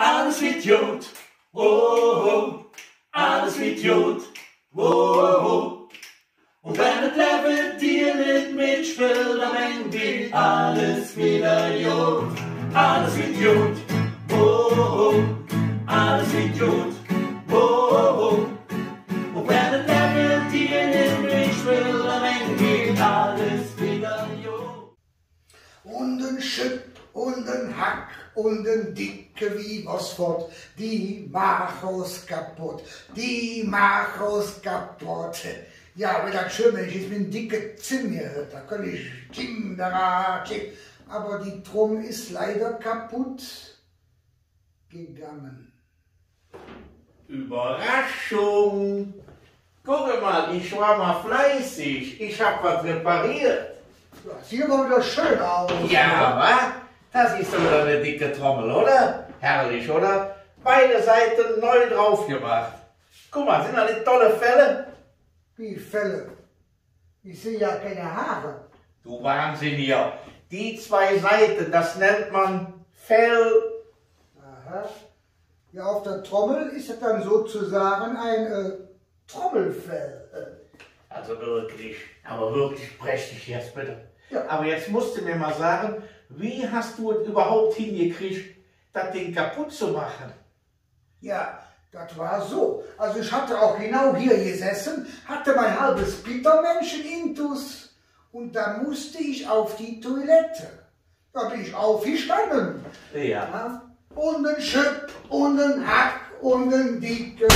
alles wird gut, oh, alles wird gut, oh. Und wenn das Leben dir nicht mitspielt, dann wird alles wieder gut, alles wird gut, oh, alles wird gut, oh. Und wenn das Leben dir nicht mitspielt, dann wird alles wieder gut. Und ein Schüpp und ein Hack und ein Dicke wie was fort, die mach's kaputt, die mach's kaputt. Ja, wenn das schön ist, mit einem dicken Zimmer, da kann ich ching, da, ching. Aber die Drum ist leider kaputt gegangen. Überraschung! Guck mal, ich war mal fleißig, ich hab was repariert. Das sieht aber wieder schön aus. Ja, wa? Das ist doch wieder eine dicke Trommel, oder? Herrlich, oder? Beide Seiten neu drauf gemacht. Guck mal, sind das nicht tolle Fälle? Wie Felle? Ich sehe ja keine Haare. Du Wahnsinniger! Die zwei Seiten, das nennt man Fell. Aha. Ja, auf der Trommel ist es dann sozusagen ein Trommelfell. Also wirklich, aber wirklich prächtig jetzt bitte. Ja. Aber jetzt musst du mir mal sagen, wie hast du es überhaupt hingekriegt, das Ding kaputt zu machen? Ja, das war so. Also ich hatte auch genau hier gesessen, hatte mein halbes Bittermännchen intus und da musste ich auf die Toilette. Da bin ich aufgestanden. Ja. Und ein Schüpp und ein Hack und ein Dicke.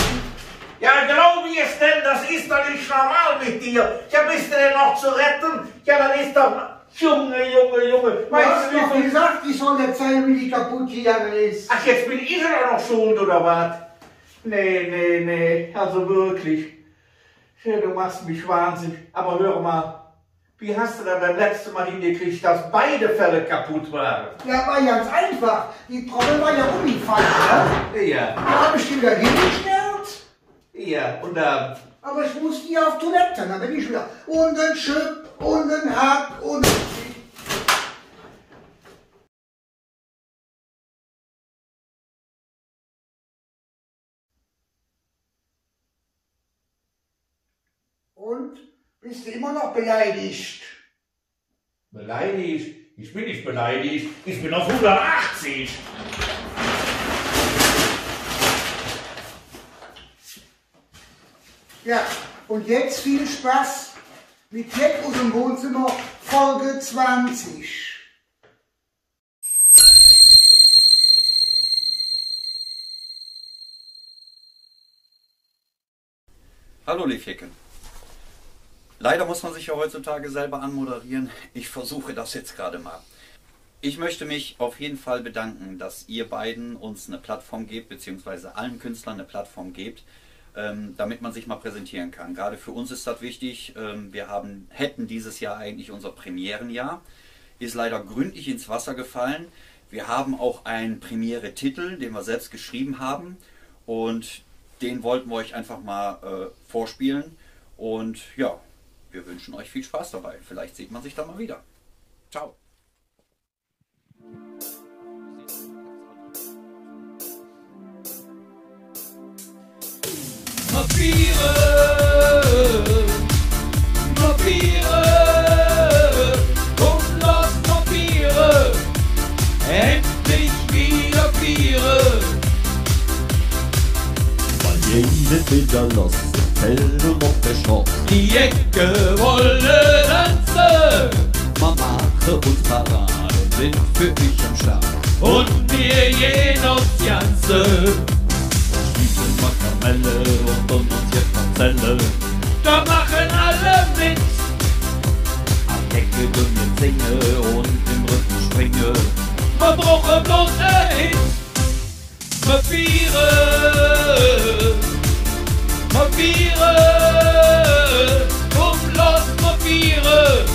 Ja, glaub ich es denn, das ist doch nicht normal mit dir. Ja, bist du denn noch zu retten? Ja, dann ist doch... Junge. Du hast doch gesagt, ich soll erzählen, wie die kaputt gegangen ist. Ach, jetzt bin ich doch noch schuld, oder was? Nee, also wirklich. Ja, du machst mich wahnsinnig. Aber hör mal, wie hast du denn beim letzten Mal hingekriegt, dass beide Fälle kaputt waren? Ja, war ganz einfach. Die Trommel war ja umgefallen, ne? Ja. Da habe ich die wieder hingestellt. Ja, und dann? Aber ich musste hier auf Toilette, dann bin ich wieder. Und ein Schüpp und ein Hack und ein... Und? Bist du immer noch beleidigt? Beleidigt? Ich bin nicht beleidigt. Ich bin auf 180. Ja, und jetzt viel Spaß mit Jack aus dem Wohnzimmer, Folge 20. Hallo Liefjecke. Leider muss man sich ja heutzutage selber anmoderieren. Ich versuche das jetzt gerade mal. Ich möchte mich auf jeden Fall bedanken, dass ihr beiden uns eine Plattform gebt, beziehungsweise allen Künstlern eine Plattform gebt, damit man sich mal präsentieren kann. Gerade für uns ist das wichtig. Wir hätten dieses Jahr eigentlich unser Premierenjahr. Ist leider gründlich ins Wasser gefallen. Wir haben auch einen Premiere-Titel, den wir selbst geschrieben haben. Und den wollten wir euch einfach mal vorspielen. Und ja, wir wünschen euch viel Spaß dabei. Vielleicht sieht man sich da mal wieder. Ciao. Vampire, komm los Vampire, endlich wieder Biere. Weil jede wieder los, Fell und noch der Schroff. Die Ecke wolle tanzen, Man mache uns Paraden, sind für dich am Start. und wir gehen aufs Ganze. Schließen Makamelle und uns jetzt Parzelle. Da machen alle mit, Am Decke dünne Singe und im Rücken springe. wir brauchen bloß ein Hit. Vampire, komm los Vampire,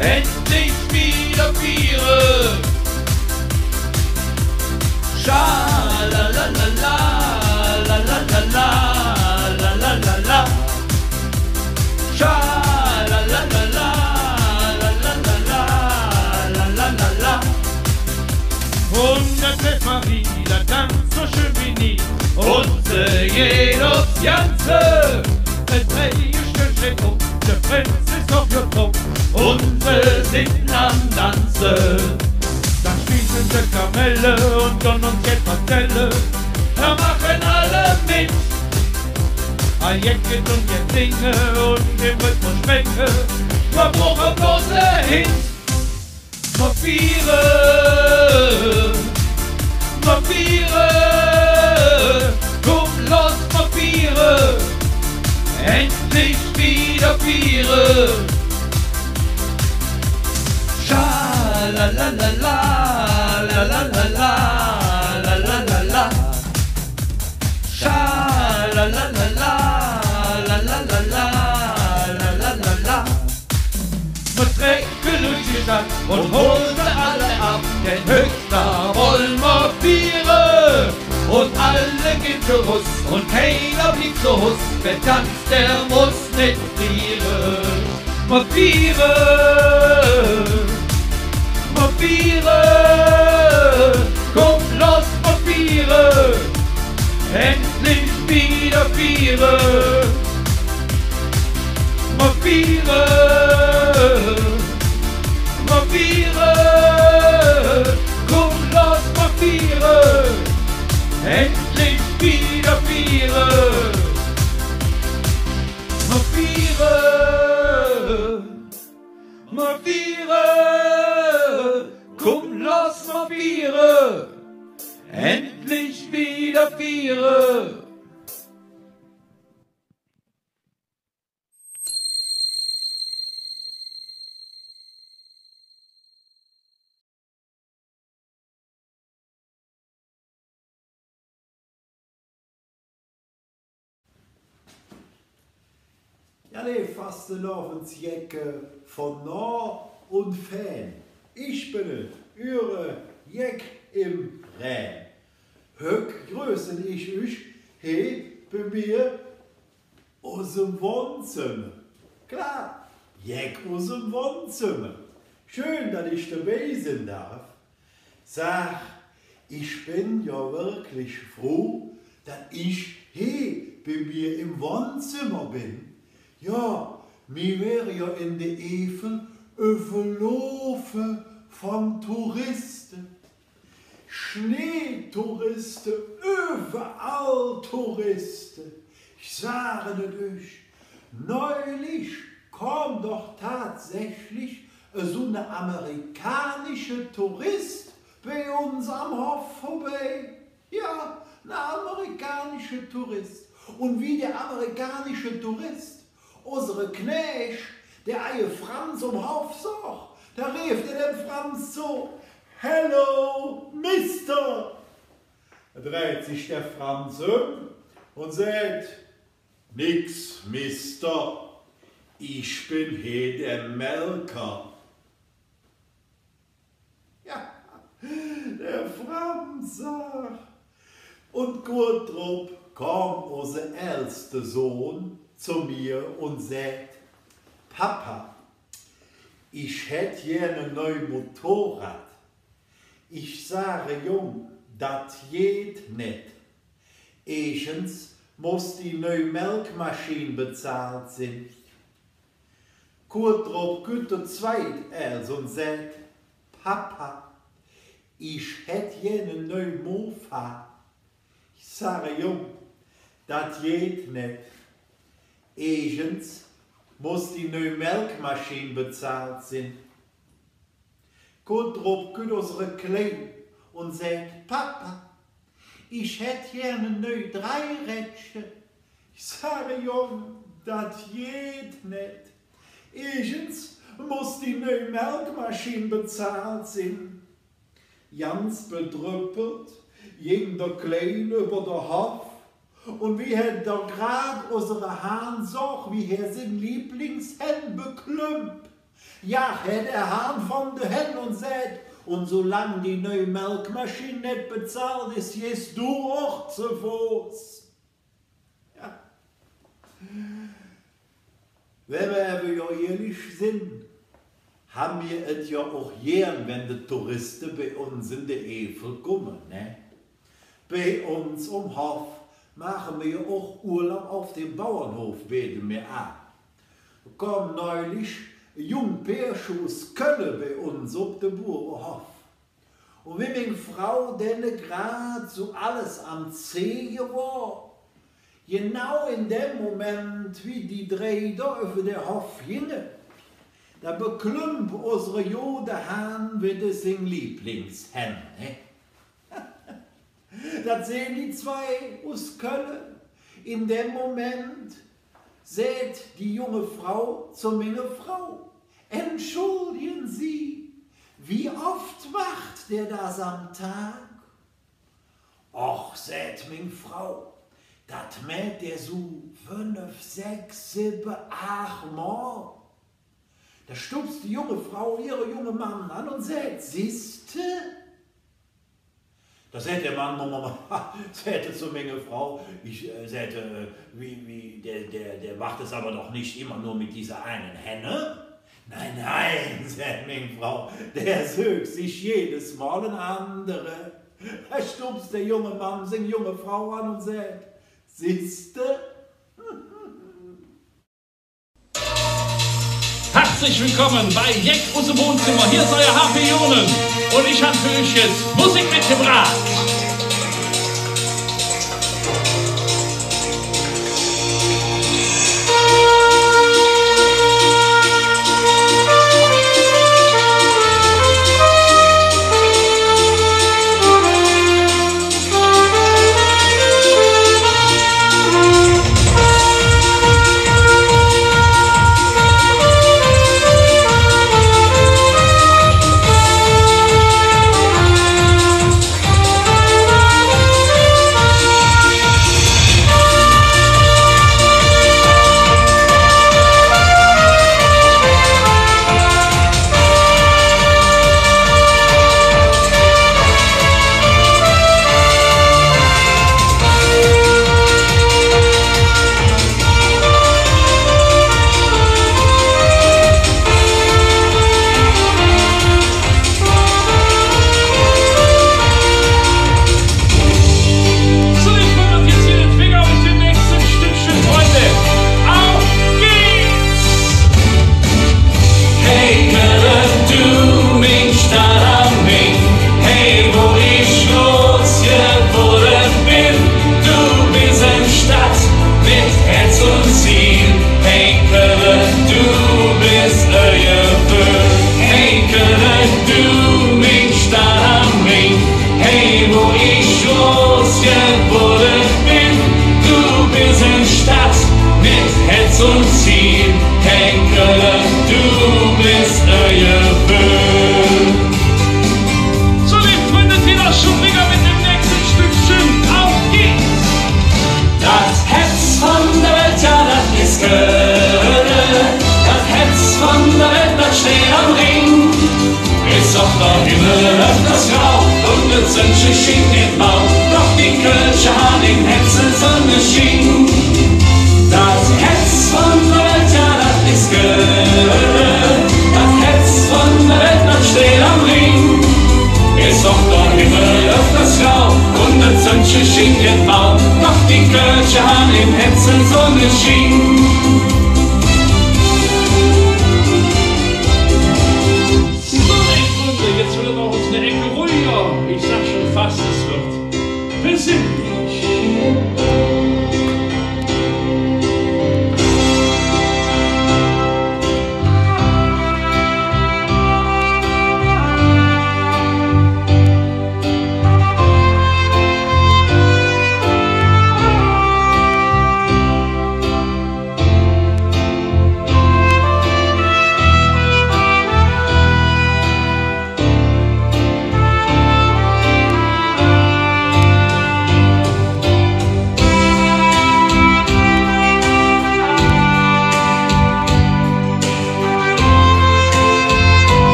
endlich wieder Biere. Scha-la-la-la-la, la-la-la-la, la-la-la-la. Scha-la-la-la-la, la-la-la-la, la-la-la-la. Und das wird mal wieder dann Janze, et drehst steht um, der Prinz ist auf ihr Trupp und wir sind am Tanzen. Dann spielen sie Kamelle und dann uns jetzt erzählen, da machen alle mit. Ein Jecken und jetzt singen und im Rhythmus schwenken, wir brauchen bloß hin. Vampire, Vampire, komm los Vampire, endlich wieder Biere. Scha-la-la-la-la, la-la-la-la, la-la-la-la. Scha-la-la-la-la, la-la-la-la, la-la-la-la. Wir trinken durch die Stadt und holen alle ab, denn höchster wollen wir Biere. Und alle gehen für Russ und keiner blieb so Huss, wer tanzt, der muss nicht frieren. Vampire, Vampire, komm los Vampire, endlich wieder Biere. Vampire, Vampire, komm los Vampire, endlich wieder Biere. Vampire, Vampire, komm los Vampire, endlich wieder Biere. Ja, nee, Fastelavondsjecke von nah und fern. Ich bin eure Jeck im Rhein. Höck grüßen ich euch hier bei mir aus dem Wohnzimmer. Klar, Jeck aus dem Wohnzimmer. Schön, dass ich dabei sein darf. Sag, ich bin ja wirklich froh, dass ich hier bei mir im Wohnzimmer bin. Ja, mir wäre ja in der Eifel überlaufen von Touristen. Schneetouristen, überall Touristen. Ich sage es euch, neulich kam doch tatsächlich so eine amerikanische Tourist bei uns am Hof vorbei. Ja, eine amerikanische Tourist. Und wie der amerikanische Tourist unsere Knecht, der Eie Franz Hof sagt, da rief der den Franz so, Hello, Mister. Da dreht sich der Franz um und sagt, nix, Mister, ich bin hier der Melker. Ja, der Franz sagt. Und gut drauf kam unser ältester Sohn zu mir und sagt, Papa, ich hätte gerne ein neues Motorrad. Ich sage, Jung, das geht nicht. Erstens muss die neue Melkmaschine bezahlt sein. Kurz darauf geht der zweite und sagt, Papa, ich hätte gerne ein neues Mofa. Ich sage, Jung, das geht nicht. Erstens muss die neue Melkmaschine bezahlt sein. Gut drauf geht unsere Kleine und sagt, Papa, ich hätte gerne eine neue Dreirädchen. Ich sage, Junge, das geht nicht. Erstens muss die neue Melkmaschine bezahlt sein. Ganz bedrüppelt ging der Kleine über den Hof. Und wie hat da grad unsere Hahn sagt, wie er sein Lieblingshänd beklümpt. Ja, hat der Hahn von der Hen und sagt, und solange die neue Melkmaschine nicht bezahlt ist, gehst du auch zu Fuß. Ja. Wenn wir aber ja ehrlich sind, haben wir es ja auch gern, wenn die Touristen bei uns in der Eifel kommen. Ne? Bei uns um Hof machen wir auch Urlaub auf dem Bauernhof, beten wir an. Da kam neulich ein Jungpärchen aus Köln bei uns auf den Bauernhof. Und wie meine Frau denn gerade so alles am Zehen war, genau in dem Moment, wie die drei da über den Hof gingen, da beklümpt unsere Jodehahn wieder sein Lieblingshen. Das sehen die zwei aus Köln. In dem Moment sagt die junge Frau zu meiner Frau: Entschuldigen Sie, wie oft macht der das am Tag? Och, sagt meine Frau, das macht der so 5, 6, 7, 8 Mal. Da stupst die junge Frau ihre junge Mann an und sagt: Siehste? Da sagt der Mann, sagte zur Menge Frau, ich sagte, der macht es aber doch nicht immer nur mit dieser einen Henne. Nein, nein, sagt meine Frau, der sucht sich jedes Mal eine andere. Da stupst der junge Mann seine junge Frau an und sagt: Siehste? Herzlich willkommen bei Jeck aus dem Wohnzimmer. Hier ist euer HP Jonen und ich habe für euch jetzt Musik mitgebracht.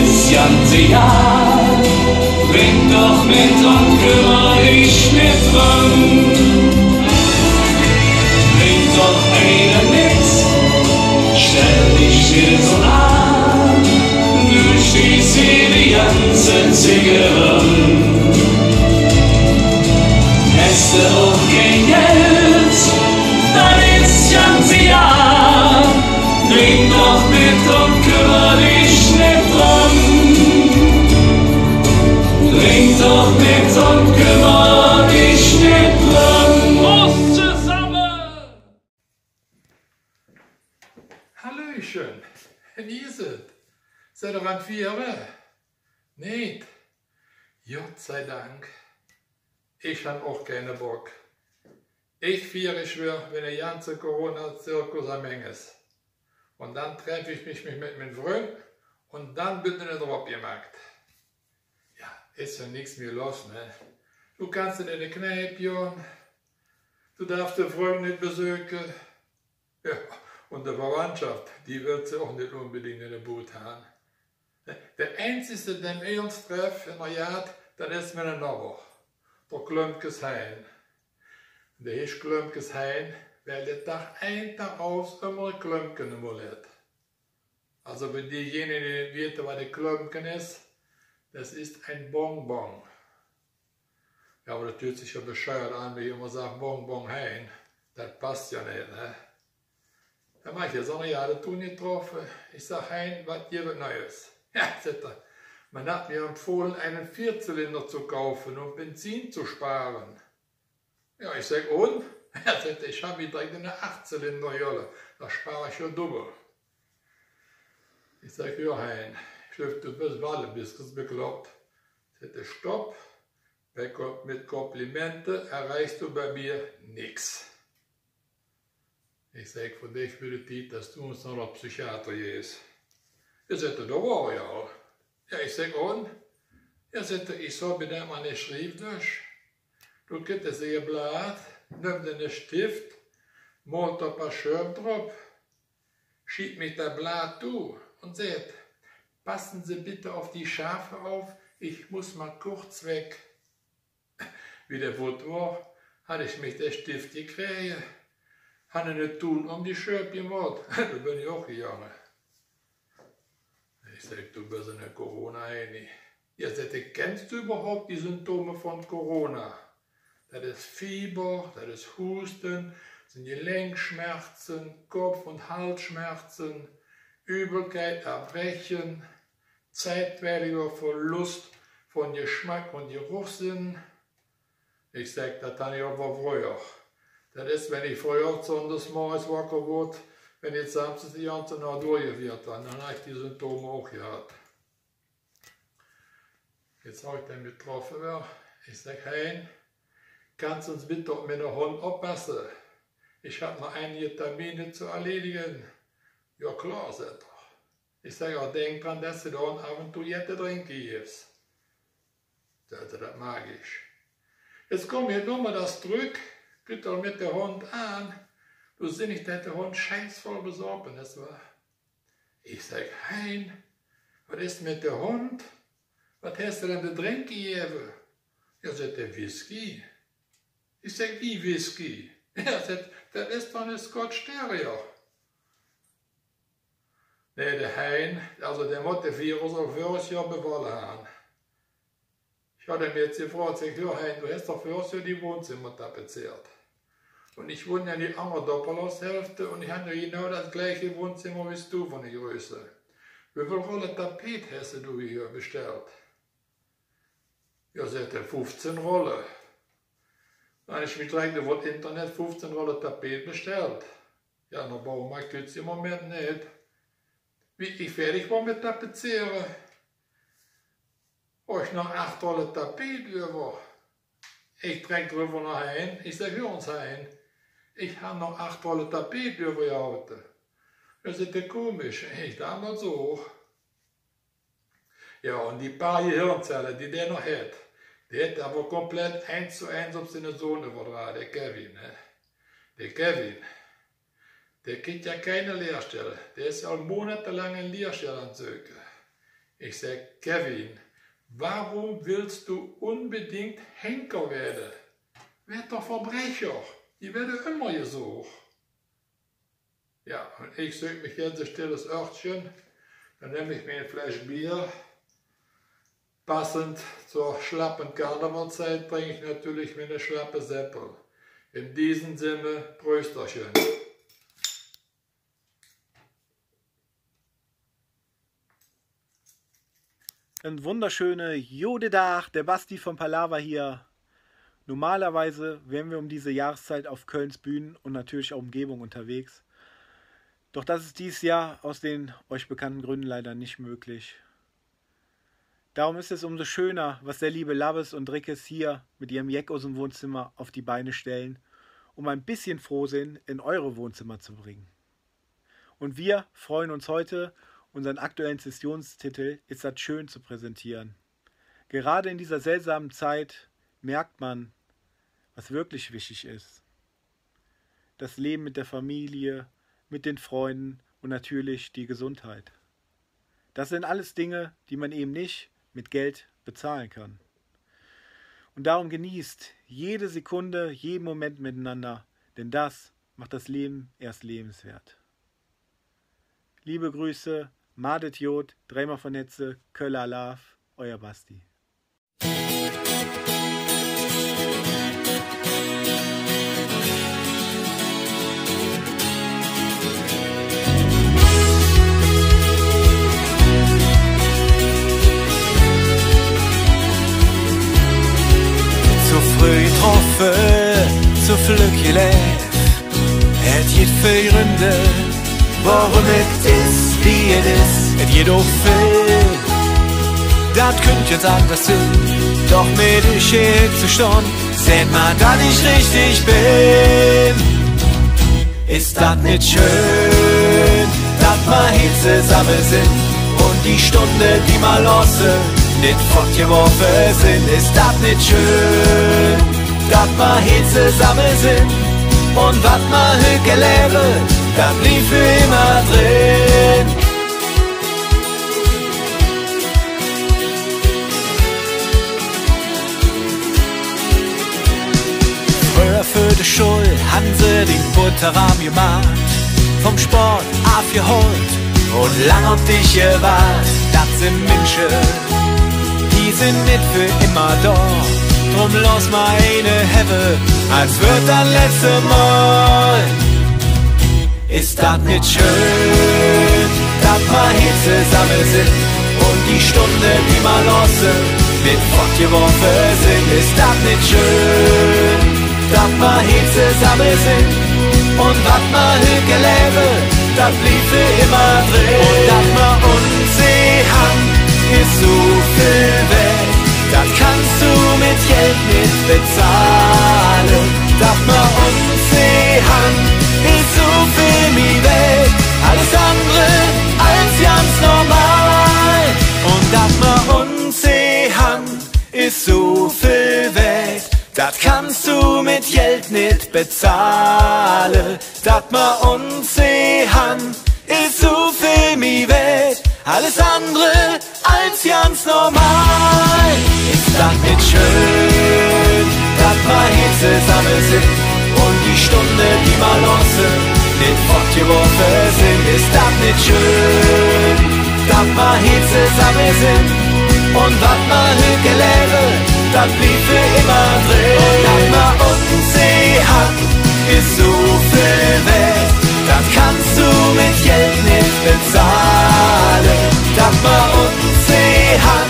das ganze Jahr. Trink doch mit und kümmere dich nicht dran. Trink doch eine mit, stell dich hier so an. Du stehst hier die ganze Zigarren. Hast du auch kein Geld, dann ist das ganze Jahr. Trink doch mit und kümmere dich nicht dran. Trink doch mit und kümmere dich nicht dran. Prost zusammen! Hallöchen, wie ist es? Seid ihr an Viere? Nicht? Gott sei Dank. Ich hab auch keine Bock. Ich feiere schwör, wenn der ganze Corona-Zirkus am Ende ist. Und dann treffe ich mich mit meinem Freund und dann wird er drauf gemacht. Ja, ist ja nichts mehr los, ne? Du kannst in der Kneipe gehen, du darfst den Freund nicht besuchen. Ja, und die Verwandtschaft, die wird sie auch nicht unbedingt in der Boot haben. Der einzige, den wir uns treffen in der Jagd, das ist mir ein Nachbar, der Klömpkes Hein. Der ist Klömpkes Hein, weil der Tag ein Tag aus immer ein Klömpken im Mund hat. Also für diejenigen, die nicht wissen, was ein Klömpken ist, das ist ein Bonbon. Ja, aber das hört sich ja bescheuert an, wie ich immer sage, Bonbon Hein. Das passt ja nicht, ne? Da mach ich jetzt auch noch ja, das tun nicht drauf. Ich sag Hein, was gibt Neues? Ja, sagt er, man hat mir empfohlen, einen Vierzylinder zu kaufen, um Benzin zu sparen. Ja, ich sag, und? Er sagt, ich habe direkt eine 8-Zylinder-Jolle, da spare ich schon doppelt. Ich sag, ja Hein, du bist alle bisschen bekloppt. Er sagt, stopp, mit Komplimente erreichst du bei mir nichts. Ich sag, von dich würde ich, dass du uns noch auf Psychiater gehst. Er sagt, da war ich auch. Ja, ich sag, und? Er sagt, ich soll mit dem eine Schrift durch. Du kriegst ein Blatt, nimm den Stift, malt ein paar Schirm drauf, schieb mich das Blatt zu und sagt, passen Sie bitte auf die Schafe auf, ich muss mal kurz weg. Wie der Wort war, hatte ich mich der Stift gekriegt, hatte nicht tun um die Schirm gemalt, da bin ich auch gegangen. Ich sag, du bist in der Corona-Heini. Ja, kennst du überhaupt die Symptome von Corona? Das ist Fieber, das ist Husten, das sind Gelenkschmerzen, Kopf- und Halsschmerzen, Übelkeit, Erbrechen, zeitweiliger Verlust von Geschmack und Geruchssinn. Ich sag, das habe ich aber früher. Das ist, wenn ich früher sonntags morgens wacker wurde, wenn jetzt samstags die ganze Nacht durchgewirrt war, dann habe ich die Symptome auch gehabt. Jetzt habe ich den getroffen, ich sag, Hein, kannst du uns bitte auf meinen Hund aufpassen? Ich habe noch einige Termine zu erledigen. Ja klar, sagt er. Ich sage, ja, denk dran, dass du da ab und zu Jette trinken gibst. Sagt er, das mag ich. Jetzt komm hier nur mal das zurück, bitte mit dem Hund an. Du siehst nicht, dass der Hund scheißvoll besorgt ist, wa? Ich sag, Hein, was ist mit dem Hund? Was hast du denn zu trinken gegeben? Ja, sagt der, Whisky. Ich sag, wie Whisky? Er sagt, das ist doch eine Scotch Terrier. Nee, der Hein, also der muss den Virus auf 40 Jahre bewahren haben. Ich hatte mir jetzt gefragt, sag, ja Hein, du hast doch 40 Jahre die Wohnzimmer tapeziert. Und ich wohne ja in die andere Doppelhaushälfte und ich habe ja genau das gleiche Wohnzimmer wie du von der Größe. Wie viel Rollen Tapet hast du hier bestellt? Ja, sagt er, 15 Rollen. Dann habe ich mich gleich über das Internet 15 Rollen Tapet bestellt. Ja, dann brauchen wir jetzt im Moment nicht. Wie ich fertig war mit Tapezieren, habe ich noch 8 Rollen Tapet über. Ich trage drüber nach Hein. Ich sage, hör uns Hein, ich habe noch 8 Rollen Tapet übergehalten. Das ist ja komisch, ich damals so. Ja, und die paar Gehirnzellen, die der noch hat, der hat aber komplett 1:1 auf seine Sohn übertragen, der Kevin. Ne? Der Kevin, der kriegt ja keine Lehrstelle. Der ist ja monatelang in Lehrstelle am Suchen. Ich sag, Kevin, warum willst du unbedingt Henker werden? Werd doch Verbrecher, die werden immer gesucht. Ja, und ich suche mich jetzt ein stilles Örtchen, dann nehme ich mir eine Flasche Bier. Passend zur schlappen Karnevalzeit trinke ich natürlich mir eine schlappe Seppel. In diesem Sinne, Prösterchen. Ein wunderschöner Jodedach, der Basti von Palaver hier. Normalerweise wären wir um diese Jahreszeit auf Kölns Bühnen und natürlich auch Umgebung unterwegs. Doch das ist dieses Jahr aus den euch bekannten Gründen leider nicht möglich. Darum ist es umso schöner, was der liebe Labes und Rickes hier mit ihrem Jeck aus dem Wohnzimmer auf die Beine stellen, um ein bisschen Frohsinn in eure Wohnzimmer zu bringen. Und wir freuen uns heute, unseren aktuellen Sessionstitel Ist das schön zu präsentieren. Gerade in dieser seltsamen Zeit merkt man, was wirklich wichtig ist. Das Leben mit der Familie, mit den Freunden und natürlich die Gesundheit. Das sind alles Dinge, die man eben nicht mit Geld bezahlen kann. Und darum genießt jede Sekunde, jeden Moment miteinander, denn das macht das Leben erst lebenswert. Liebe Grüße, Madet Jod, dreimal von Netze, Köller Love, euer Basti. Zu flug je leef, het jiet veel Gründe, warum es ist, wie es ist, het jiet auch viel. Dat könnt jetzt anders sind, doch mit ich hier zu stehen, seht mal, dass ich richtig bin. Ist das nicht schön, dass wir hier zusammen sind und die Stunde, die mal losse, nicht fortgeworfen sind. Ist das nicht schön, dass wir hier zusammen sind und was wir heute gelernt, das blieb für immer drin. Früher für die Schule haben sie den Butterrahm gemacht, vom Sport aufgeholt und lang auf dich gewartet. Das sind Menschen, die sind nicht für immer da. Drum lass mal eine Hebe, als wird das letzte Mal. Ist das nicht schön, dass wir hier zusammen sind und die Stunde, die wir lassen, mit fortgeworfen sind. Ist das nicht schön, dass wir hier zusammen sind und was wir heute gelernt, das blieb für immer drin. Und dass wir uns sehen, ist so viel wert. Das kannst du mit Geld nicht bezahlen. Dass wir uns sehen, ist so viel wie Welt. Alles andere als ganz normal. Und dass wir uns sehen, ist so viel wert. Das kannst du mit Geld nicht bezahlen. Dass wir uns sehen, ist so viel wie wert. Alles andere als ganz normal. Ist das nicht schön, dass wir hier zusammen sind und die Stunde, die wir lassen, nicht fortgeworfen sind. Ist das nicht schön, dass wir hier zusammen sind und was wir heute gelernt, das blieb für immer drin. Und dass wir uns sehen, ist so viel wert. Das kannst du mit Geld nicht bezahlen. Dass wir uns sehen,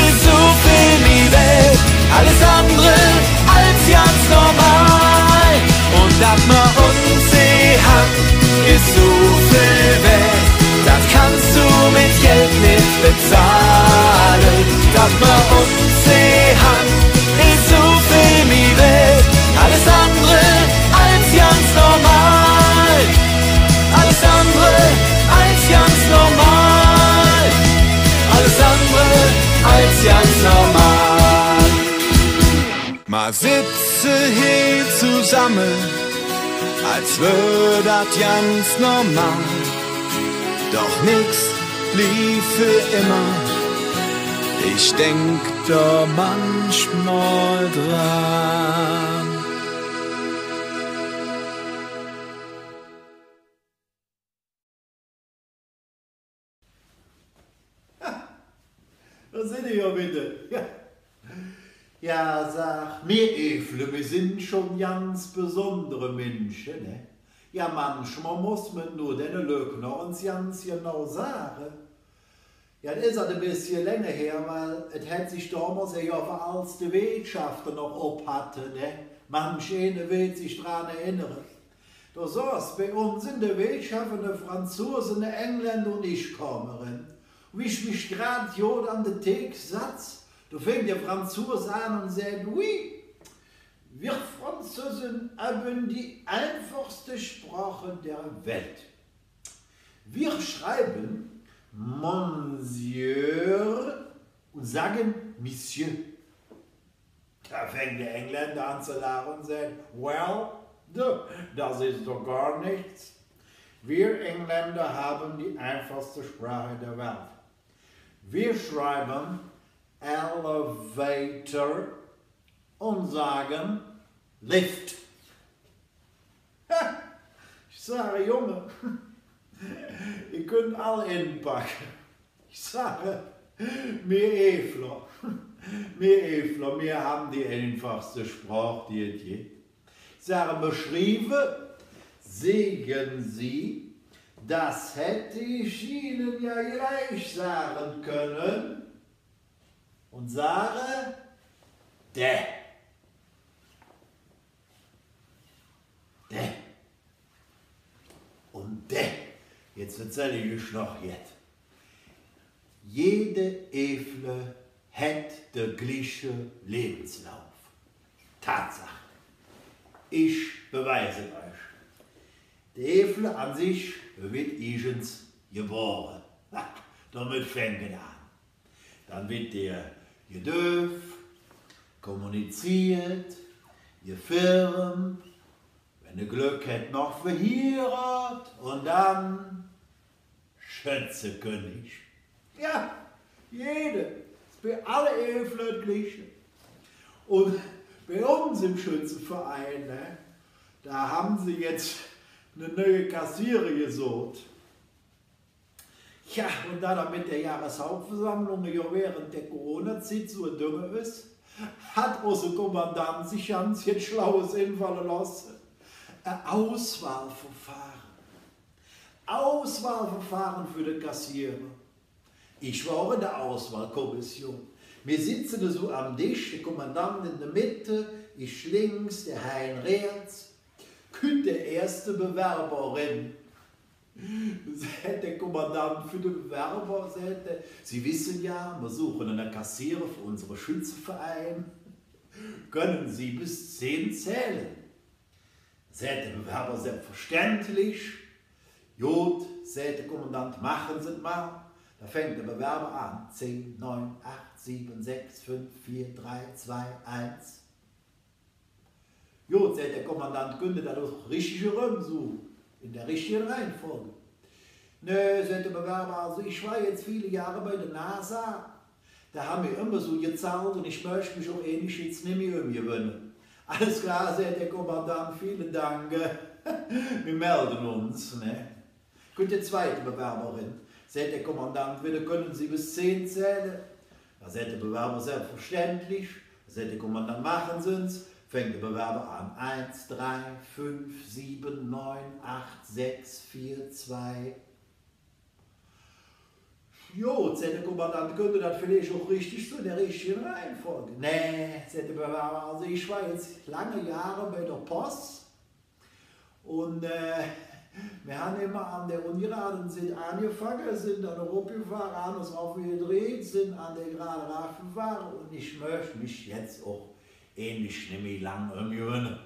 ist so viel wie Welt. Alles andere als ganz normal. Und dass wir uns sehen, ist so viel wert. Das kannst du mit Geld nicht bezahlen. Dass wir uns sehen, ist so viel wie Welt. Alles andere als ganz normal. Alles andere als ganz normal. Alles andere als ganz normal. Mal sitze hier zusammen, als wär das ganz normal. Doch nix blieb für immer, Ich denk da manchmal dran. Da sind ihr ja bitte. Ja. Ja, sag, wir Efle, wir sind schon ganz besondere Menschen, ne? Ja, manchmal muss man nur den Löckner uns ganz genau sagen. Ja, das ist halt ein bisschen länger her, weil es hat sich damals ja als die Wirtschaften noch abhatte, ne? Manch eine wird sich daran erinnern. Da saß bei uns in der Wirtschaft eine Franzosen, eine Engländer und ich kommen. Wie ich mich gerade hier an der Theke satz, da fängt der Franzose an und sagt, oui, wir Franzosen haben die einfachste Sprache der Welt. Wir schreiben Monsieur und sagen Monsieur. Da fängt der Engländer an zu lachen und sagt, well, das ist doch gar nichts. Wir Engländer haben die einfachste Sprache der Welt. Wir schreiben Elevator und sagen Lift. Ich sage, Junge, ihr könnt alle inpacken. Ich sage, wir Efler, wir haben die einfachste Sprache, die es gibt. Ich sage, beschrieben, sehen Sie, das hätte ich Ihnen ja gleich sagen können. Und sage, der. Und der. Jetzt erzähle ich euch noch jetzt. Jede Efle hat den gleichen Lebenslauf. Tatsache. Ich beweise euch. Der Efle an sich wird eigens geboren. Damit fängt er an. Dann wird der gedöft, kommuniziert, gefirmt, wenn er Glück hat, noch verheiratet und dann Schätzekönig. Ja, jede. Das ist bei allen Efle gleich. Und bei uns im Schützenverein, ne, da haben sie jetzt eine neue Kassiererin gesucht. Ja, und da damit der Jahreshauptversammlung ja während der Corona-Zeit so dünn ist, hat unser Kommandant sich ganz jetzt Schlaues einfallen lassen. Ein Auswahlverfahren. Auswahlverfahren für den Kassierer. Ich war in der Auswahlkommission. Wir sitzen so am Tisch, der Kommandant in der Mitte, ich links, der Hein rechts. Künd der erste Bewerberin. Der Kommandant für den Bewerber sagte, Sie wissen ja, wir suchen einen Kassierer für unseren Schützenverein. Können Sie bis 10 zählen? Sagt der Bewerber selbstverständlich. Gut, sagt der Kommandant, machen Sie es mal. Da fängt der Bewerber an. 10, 9, 8, 7, 6, 5, 4, 3, 2, 1. Gut, sagt der Kommandant, könnte da doch richtige Räume suchen. In der richtigen Reihenfolge. Nö, sagt der Bewerber, also ich war jetzt viele Jahre bei der NASA. Da haben wir immer so gezahlt und ich möchte mich auch ähnlich jetzt nicht mehr umgewöhnen. Alles klar, sagt der Kommandant, vielen Dank. Wir melden uns. Ne? Gut, die zweite Bewerberin. Sagt der Kommandant, wieder können Sie bis 10 zählen? Da sagt der Bewerber, selbstverständlich. Da sagt der Kommandant, machen Sie es. Fängt der Bewerber an. 1, 3, 5, 7, 9, 8, 6, 4, 2. Jo, sagt der Kommandant, könnte das vielleicht auch richtig so in der richtigen Reihenfolge? Nee, sagt der Bewerber, also ich war jetzt lange Jahre bei der Post und wir haben immer an der Uniraden sind angefangen, sind an der Ruppe gefahren, an uns aufgedreht, sind an der gerade Raffen gefahren und ich möchte mich jetzt auch ähnlich nicht mehr lang umgewöhnen.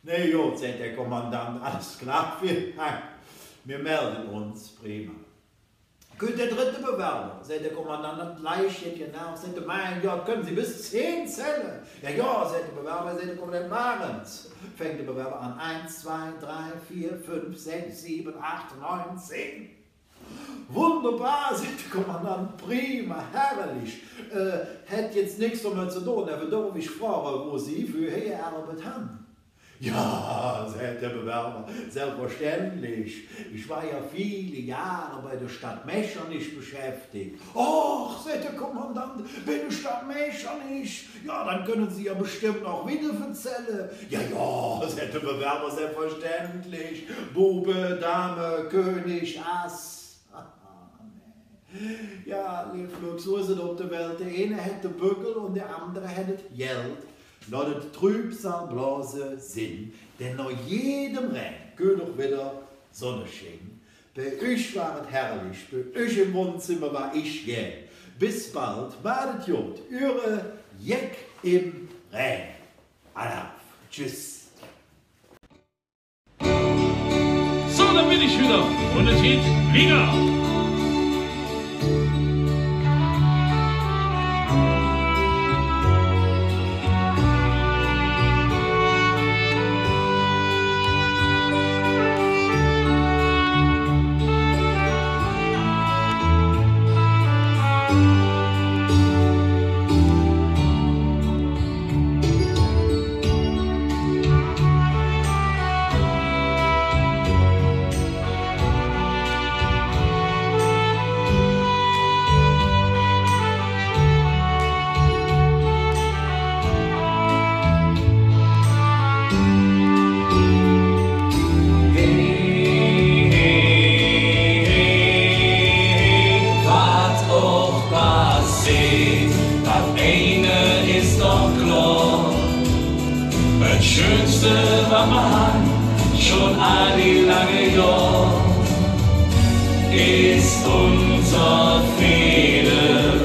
Ne, jo, sagt der Kommandant, alles klar, wir melden uns, prima. Gut, der dritte Bewerber, sagt der Kommandant, gleich geht genau, sagt der, mein Gott, können Sie bis 10 zählen? Ja, sagt der Bewerber, sagt der Kommandant, machen's. Fängt der Bewerber an, 1, 2, 3, 4, 5, 6, 7, 8, 9, 10. Wunderbar, sagt der Kommandant, prima, herrlich. Hätte jetzt nichts mehr zu tun, aber darf ich fragen, wo Sie für hier gearbeitet haben? Ja, sagt der Bewerber, selbstverständlich. Ich war ja viele Jahre bei der Stadt Mechernich beschäftigt. Ach, sagt der Kommandant, bei der Stadt Mechernich? Ja, dann können Sie ja bestimmt noch wieder erzählen. Ja, sagt der Bewerber, selbstverständlich. Bube, Dame, König, Ass. Ja, lief so ist es auf der Welt. Der eine hätte Bügel und der andere hätte Geld. Lass das Trübsal blase Sinn, denn nach jedem Rennen geht doch wieder Sonnenschein. Bei euch war es herrlich, bei euch im Wohnzimmer war ich gern. Bis bald, wartet gut, eure Jeck im Rennen. Adaf, tschüss. So, da bin ich wieder und es geht wieder. Schon all die lange Jahr ist unser Friede,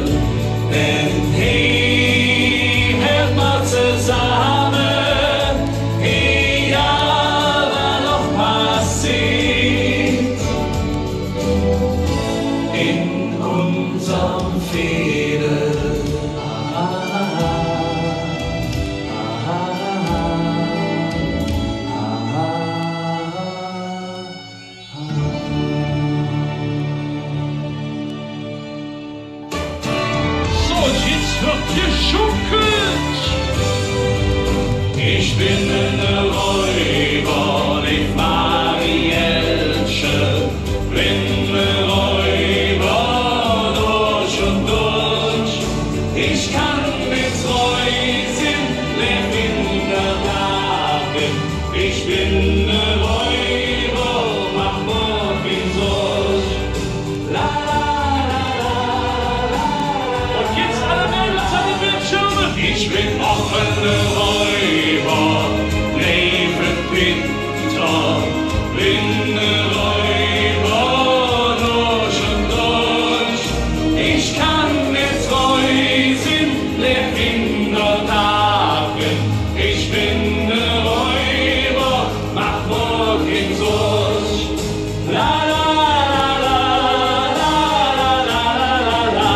denn hey, hält mal zusammen, egal was noch passiert, in unserem Friede. Ich bin ein Räuber, nicht Marielche, blinde Räuber durch und durch. Ich kann mit Reusinn lebendiger Tage. Ich bin ein Räuber, mach morgen durch. La la la la la. Und jetzt alle Mädels an den Bildschirmen. Ich bin auch ein Räuber, Leben Winter, blinde Räuber durch und durch. Ich kann mit Reusinn lebendiger Tage. Ich bin ein Räuber, mach morgen durch. La la la la la la la la la.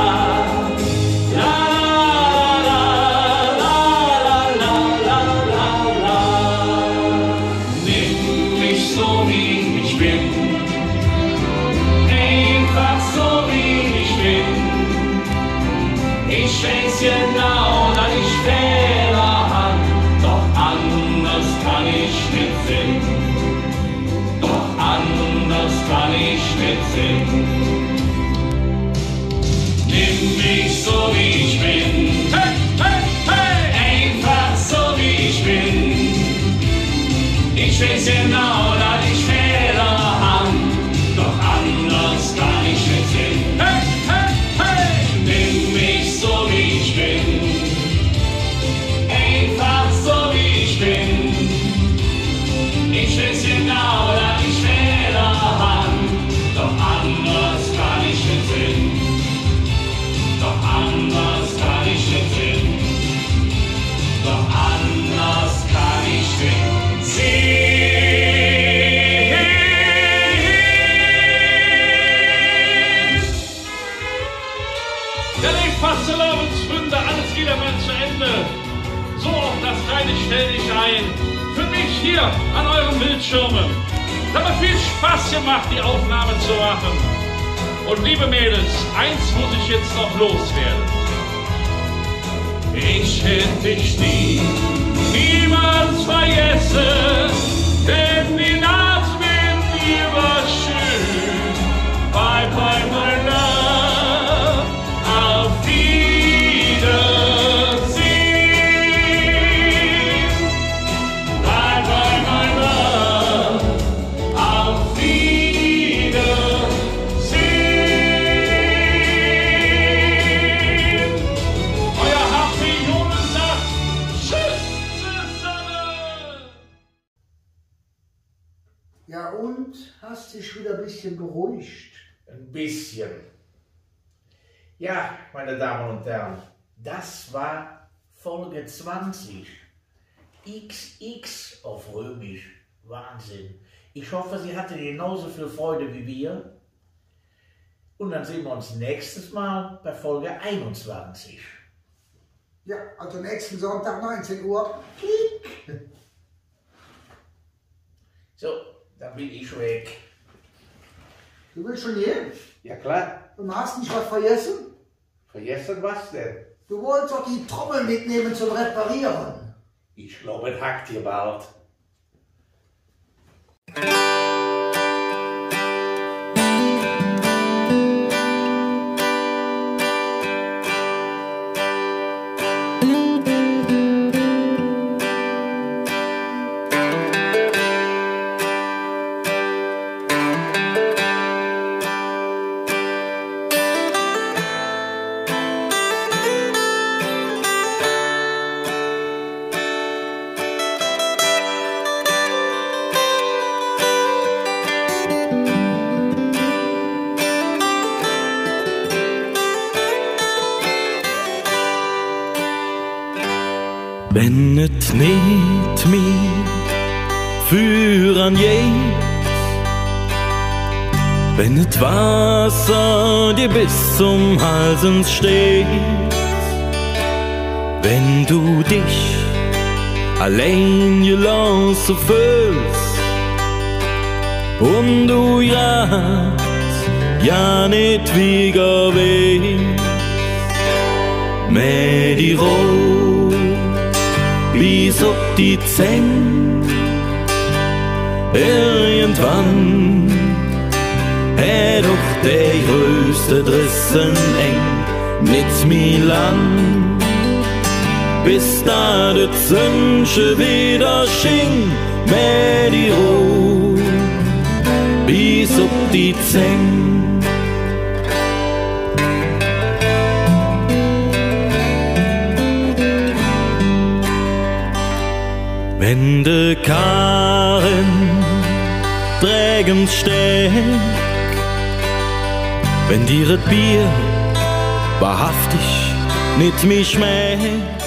Ich weiß genau, dass ich Fehler hab, doch anders kann ich nicht sehen. Doch anders kann ich nicht sehen. Nimm mich so wie ich bin, hey, hey, hey, einfach so wie ich bin. Ich weiß genau, dass ich Fehler hab, doch anders kann ich nicht sehen. Hey, hey, hey, nimm mich so wie ich bin, einfach so wie ich bin. Ich weiß genau, dass ich Fehler hab, doch anders kann ich nicht sehen. Doch anders kann ich nicht sehen. Doch anders kann ich nicht sehen. Der Fastelavondsfunde, alles geht einmal zu Ende. So auch das reine Stell dich ein. Für mich hier an euren Bildschirmen. Es hat mir viel Spaß gemacht, die Aufnahme zu machen. Und liebe Mädels, eins muss ich jetzt noch loswerden. Ich hätte dich nie, niemals vergessen, denn die Nacht mit dir war schön. Bye, bye, my love, auf Wiedersehen. Bye, bye, my love, auf Wiedersehen. Euer Happy Jonas sagt Tschüss zusammen. Ja, und? Hast dich wieder ein bisschen beruhigt? Ein bisschen. Ja, meine Damen und Herren, das war Folge 20. XX auf Römisch. Wahnsinn. Ich hoffe, Sie hatten genauso viel Freude wie wir. Und dann sehen wir uns nächstes Mal bei Folge 21. Ja, also nächsten Sonntag 19 Uhr. So, dann bin ich weg. Du willst schon hier? Ja klar. Und hast nicht was vergessen? Vergessen was denn? Du wolltest doch die Trommel mitnehmen zum Reparieren. Ich glaube, es hackt hier bald. Wenn et nicht mir führen geht, wenn et Wasser dir bis zum Halsen steht, wenn du dich allein gelassen fühlst und du ja nicht wieder weißt, mehr die Rot bis auf die Zähne. Irgendwann doch der größte Drissen eng mit mir lang, bis da die Wünsche wieder schien, mehr die Ruhe bis auf die Zähne. Wenn de Karren trägend steck, wenn dir das Bier wahrhaftig nicht mehr schmeckt,